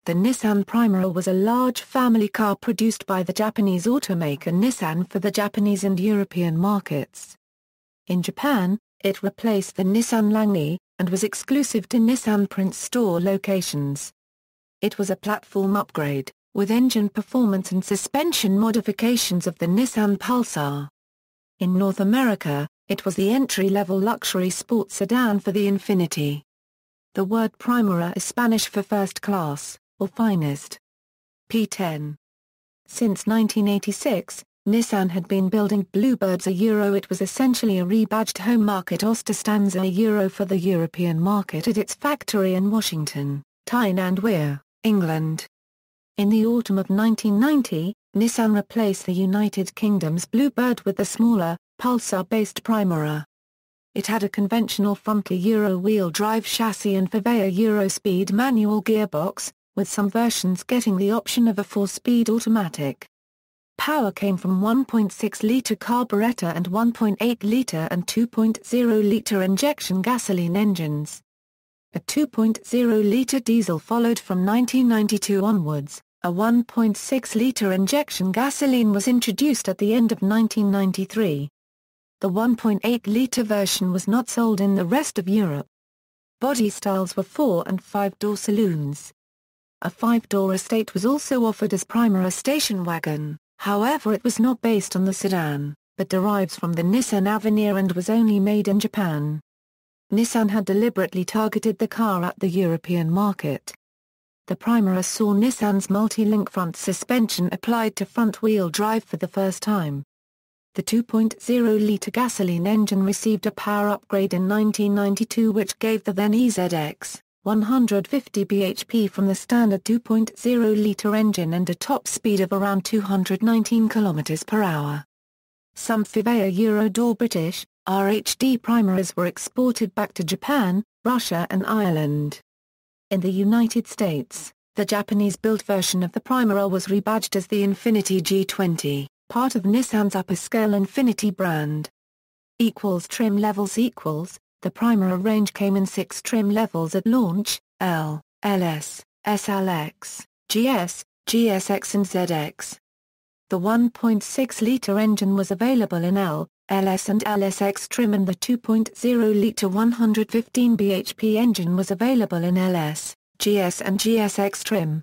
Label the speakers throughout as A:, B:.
A: The Nissan Primera was a large family car produced by the Japanese automaker Nissan for the Japanese and European markets. In Japan, it replaced the Nissan Langley, and was exclusive to Nissan Prince Store locations. It was a platform upgrade, with engine performance and suspension modifications of the Nissan Pulsar. In North America, it was the entry-level luxury sports sedan for the Infiniti. The word Primera is Spanish for first class, or finest. P10. Since 1986, Nissan had been building Bluebirds it was essentially a rebadged home market Osterstanza for the European market at its factory in Washington, Tyne and Wear, England. In the autumn of 1990, Nissan replaced the United Kingdom's Bluebird with the smaller, Pulsar-based Primera. It had a conventional front wheel drive chassis and Favea speed manual gearbox, with some versions getting the option of a 4-speed automatic. Power came from 1.6-litre carburetor and 1.8-litre and 2.0-litre injection gasoline engines. A 2.0-litre diesel followed from 1992 onwards. A 1.6-litre injection gasoline was introduced at the end of 1993. The 1.8-litre version was not sold in the rest of Europe. Body styles were 4- and 5-door saloons. A 5-door estate was also offered as Primera station wagon, however it was not based on the sedan, but derives from the Nissan Avenir and was only made in Japan. Nissan had deliberately targeted the car at the European market. The Primera saw Nissan's multi-link front suspension applied to front-wheel drive for the first time. The 2.0-litre gasoline engine received a power upgrade in 1992 which gave the then EZX 150 bhp from the standard 2.0-litre engine and a top speed of around 219 km per hour. Some Favea Eurodoor British, RHD Primeras were exported back to Japan, Russia and Ireland. In the United States, the Japanese-built version of the Primera was rebadged as the Infiniti G20, part of Nissan's upper-scale Infiniti brand. Trim levels. The Primera range came in 6 trim levels at launch: L, LS, SLX, GS, GSX and ZX. The 1.6-litre engine was available in L, LS and LSX trim and the 2.0-litre 115 bhp engine was available in LS, GS and GSX trim.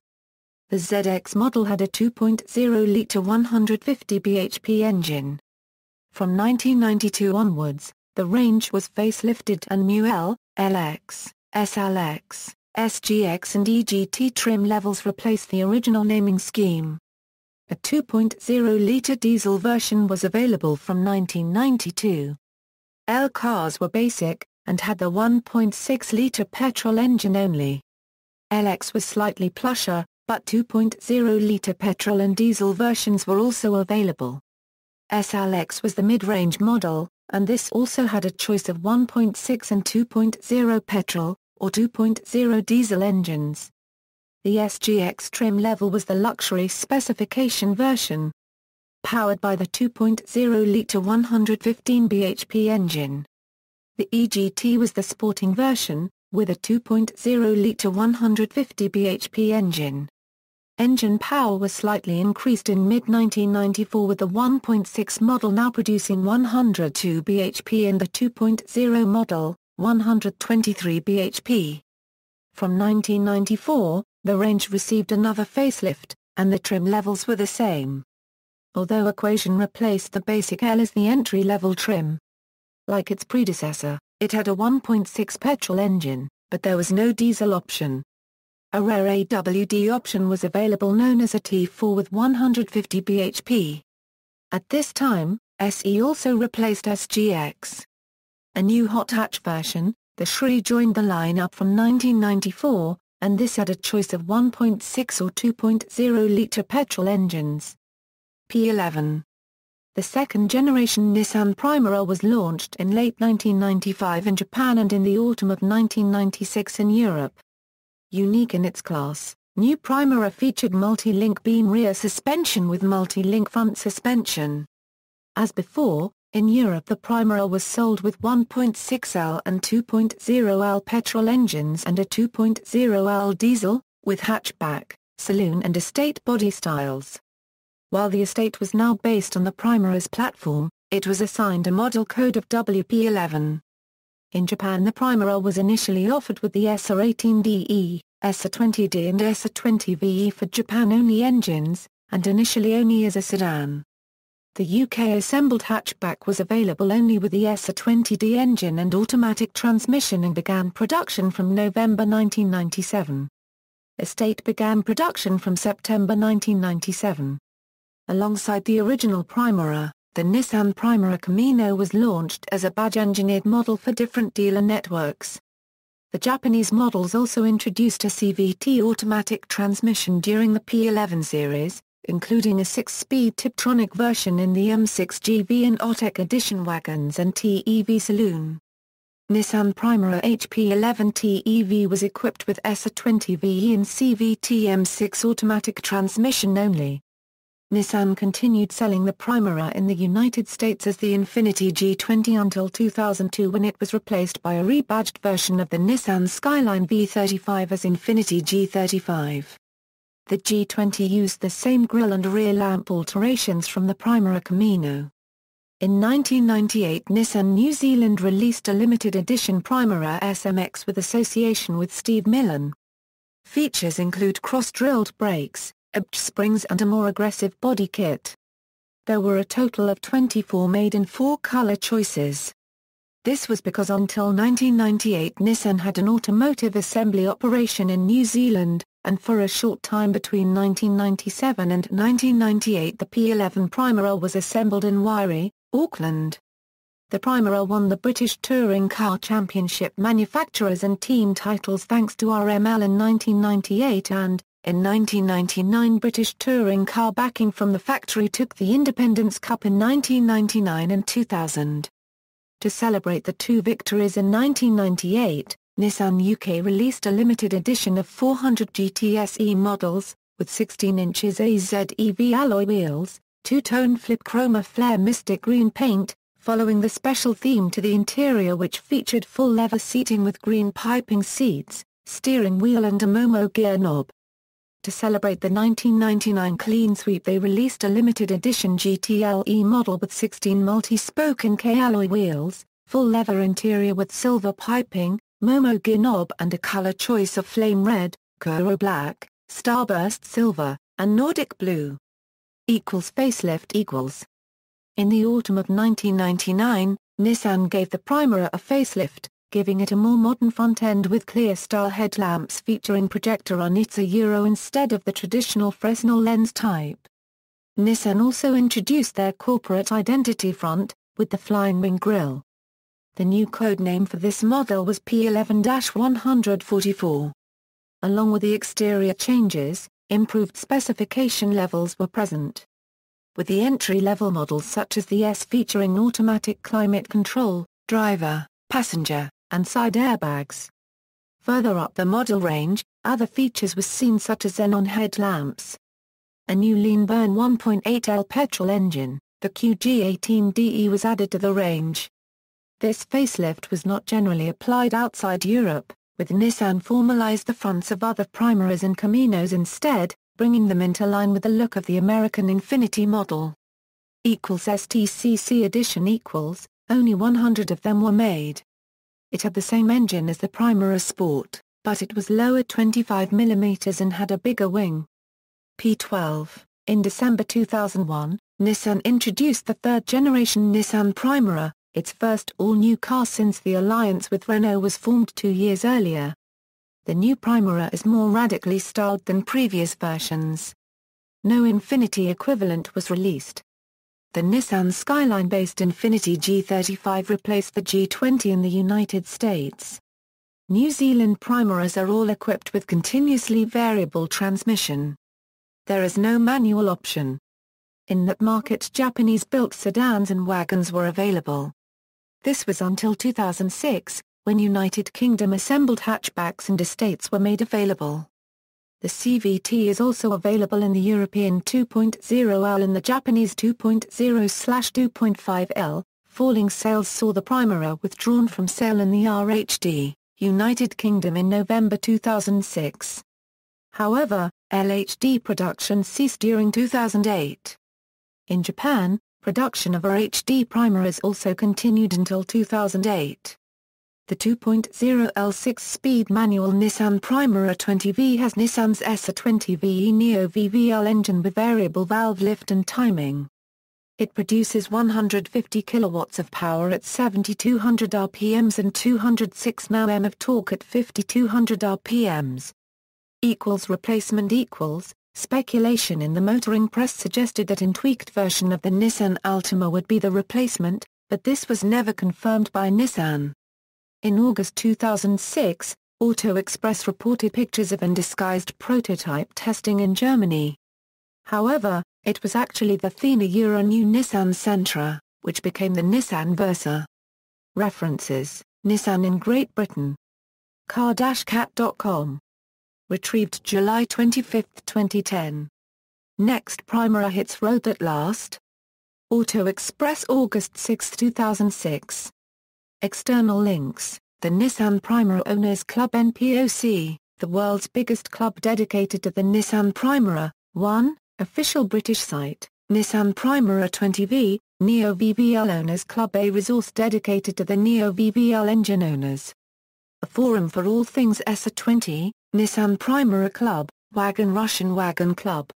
A: The ZX model had a 2.0-litre 150 bhp engine. From 1992 onwards, the range was facelifted and new L, LX, SLX, SGX and EGT trim levels replaced the original naming scheme. A 2.0-litre diesel version was available from 1992. L cars were basic, and had the 1.6-litre petrol engine only. LX was slightly plusher, but 2.0-litre petrol and diesel versions were also available. SLX was the mid-range model, and this also had a choice of 1.6 and 2.0 petrol, or 2.0 diesel engines. The SGX trim level was the luxury specification version, powered by the 2.0-litre 115 bhp engine. The EGT was the sporting version, with a 2.0-litre 150 bhp engine. Engine power was slightly increased in mid-1994 with the 1.6 model now producing 102 bhp and the 2.0 model, 123 bhp. From 1994, the range received another facelift, and the trim levels were the same. Although Equation replaced the basic L as the entry-level trim. Like its predecessor, it had a 1.6 petrol engine, but there was no diesel option. A rare AWD option was available known as a T4 with 150 bhp. At this time, SE also replaced SGX. A new hot hatch version, the Shri joined the lineup from 1994, and this had a choice of 1.6 or 2.0-litre petrol engines. P11. The second-generation Nissan Primera was launched in late 1995 in Japan and in the autumn of 1996 in Europe. Unique in its class, new Primera featured multi-link beam rear suspension with multi-link front suspension. As before, in Europe the Primera was sold with 1.6L and 2.0L petrol engines and a 2.0L diesel, with hatchback, saloon and estate body styles. While the estate was now based on the Primera's platform, it was assigned a model code of WP11. In Japan, the Primera was initially offered with the SR18DE, SR20D and SR20VE for Japan-only engines, and initially only as a sedan. The UK-assembled hatchback was available only with the SR20D engine and automatic transmission and began production from November 1997. Estate began production from September 1997. Alongside the original Primera, the Nissan Primera Camino was launched as a badge-engineered model for different dealer networks. The Japanese models also introduced a CVT automatic transmission during the P11 series, including a 6-speed Tiptronic version in the M6GV and Automaker edition wagons and TEV saloon. Nissan Primera HP11 TEV was equipped with SR20VE and CVT M6 automatic transmission only. Nissan continued selling the Primera in the United States as the Infiniti G20 until 2002, when it was replaced by a rebadged version of the Nissan Skyline V35 as Infiniti G35. The G20 used the same grille and rear lamp alterations from the Primera Camino. In 1998, Nissan New Zealand released a limited edition Primera SMX with association with Steve Millen. Features include cross-drilled brakes, ABS springs and a more aggressive body kit. There were a total of 24 made in 4 color choices. This was because until 1998 Nissan had an automotive assembly operation in New Zealand, and for a short time between 1997 and 1998 the P11 Primera was assembled in Wairie, Auckland. The Primera won the British Touring Car Championship manufacturers and team titles thanks to RML in 1998 and, in 1999, British touring car backing from the factory took the Independence Cup in 1999 and 2000. To celebrate the 2 victories in 1998, Nissan UK released a limited edition of 400 GTSE models, with 16 inches AZEV alloy wheels, 2-tone flip chroma flare mystic green paint, following the special theme to the interior which featured full leather seating with green piping seats, steering wheel and a Momo gear knob. To celebrate the 1999 clean sweep, they released a limited edition GTLE model with 16 multi-spoke K alloy wheels, full leather interior with silver piping, Momo gear knob and a color choice of flame red, Kuro black, starburst silver, and Nordic blue. Facelift. In the autumn of 1999, Nissan gave the Primera a facelift, giving it a more modern front end with clear-style headlamps featuring projector on its Euro instead of the traditional Fresnel lens type. Nissan also introduced their corporate identity front, with the flying wing grille. The new codename for this model was P11-144. Along with the exterior changes, improved specification levels were present. With the entry-level models such as the S featuring automatic climate control, driver, passenger, and side airbags. Further up the model range, other features were seen such as xenon headlamps. A new lean-burn 1.8L petrol engine, the QG18DE, was added to the range. This facelift was not generally applied outside Europe, with Nissan formalized the fronts of other Primeras and Caminos instead, bringing them into line with the look of the American Infiniti model. STCC edition only 100 of them were made. It had the same engine as the Primera Sport, but it was lowered 25 mm and had a bigger wing. P12. In December 2001, Nissan introduced the third-generation Nissan Primera, its first all-new car since the alliance with Renault was formed 2 years earlier. The new Primera is more radically styled than previous versions. No Infiniti equivalent was released. The Nissan Skyline-based Infiniti G35 replaced the G20 in the United States. New Zealand Primeras are all equipped with continuously variable transmission. There is no manual option. In that market, Japanese-built sedans and wagons were available. This was until 2006, when United Kingdom-assembled hatchbacks and estates were made available. The CVT is also available in the European 2.0L and the Japanese 2.0/2.5L. Falling sales saw the Primera withdrawn from sale in the RHD, United Kingdom in November 2006. However, LHD production ceased during 2008. In Japan, production of LHD Primeras also continued until 2008. The 2.0L 6-speed manual Nissan Primera 20V has Nissan's SA20VE Neo VVL engine with variable valve lift and timing. It produces 150 kilowatts of power at 7,200 RPMs and 206 Nm of torque at 5,200 RPMs. Replacement speculation in the motoring press suggested that a tweaked version of the Nissan Altima would be the replacement, but this was never confirmed by Nissan. In August 2006, Auto Express reported pictures of an undisguised prototype testing in Germany. However, it was actually the new Nissan Sentra, which became the Nissan Versa. References: Nissan in Great Britain. car-cat.com. Retrieved July 25, 2010. Next Primera hits road at last. Auto Express August 6, 2006. External links: the Nissan Primera Owners Club NPOC, the world's biggest club dedicated to the Nissan Primera. 1. Official British site, Nissan Primera 20V, Neo VVL Owners Club, a resource dedicated to the Neo VVL engine owners. A forum for all things SA20, Nissan Primera Club, Wagon Russian Wagon Club.